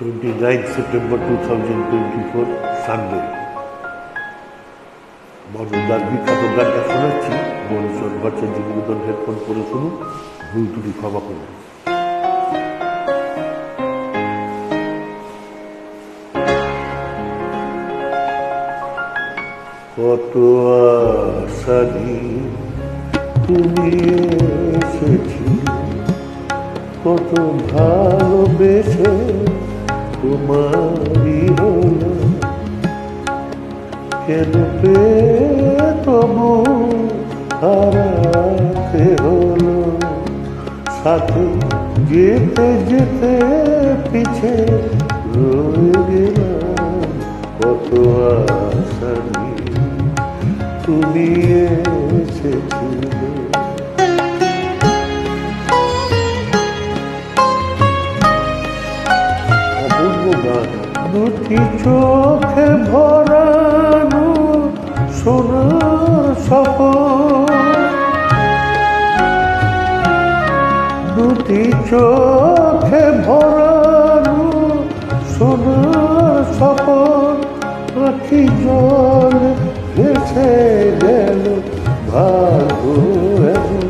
29 September 2024 Sunday মনোদার বিখ্যাত গানটা শোনাচ্ছি। মনোজ ভট্টাচার্য নিবেদন হেডফোন করে শুনুন, ভুল ত্রুটি ক্ষমা করুন। কত আশা নিয়ে তুমি এসেছিলে, কত ভালোবেসে তোমারই হলো, কেন পেয়ে তবু হারাতে হলো। সাথে যেতে যেতে পিছে রয়ে গেলাম, কত আশা নিয়ে তুমি এসেছিলে। দুটি চোখে ভরানো সোনার স্বপ্ন, দুটি চোখে ভরানো সোনার স্বপ্ন, আখি জল ভেসে গেল ভালো এলো,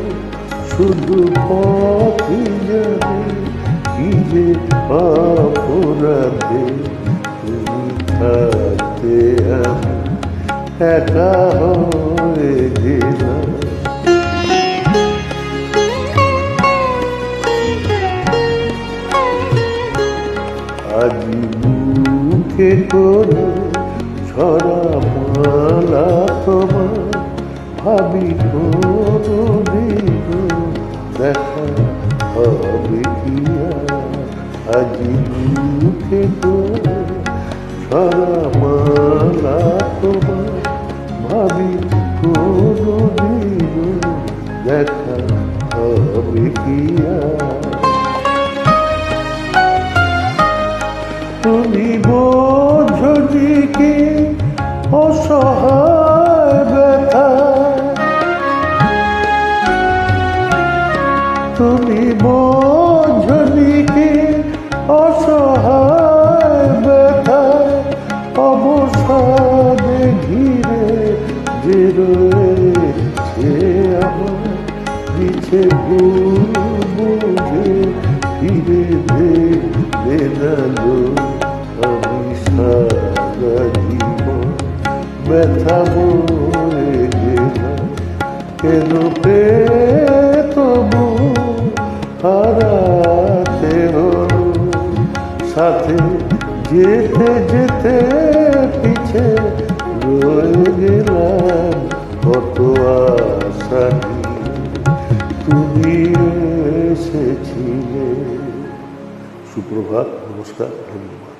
শুধু পথই জানে কি যে অপরাধে তুমি থাকতে আমি একা হয়ে গেলাম। আজ মুখে করে ছড়া মালা তোমার, ভাবি কোনদিন দেখা হবে কি আজ মুখে করে ছড়া মালা তোমার, ভাবি কোনদিন দেখা হবে কি তুমি বোঝো কি অসহায় ব্যথা, তুমি বোঝো কি অসহায় ব্যথা, অবসাদে ঘিরে যে রয়েছে আমার নিচে ভুল বুঝে ফিরে দেখবে না লো, আমি সারা জীবন ব্যথা বলে গেলাম, কেন পেয়ে তবু হারাতে হলো। সাথে যেতে যেতে পিছে রয়ে গেলাম, কত আশা নিয়ে তুমি এসেছিলে। সুপ্রভাত, নমস্কার, ধন্যবাদ।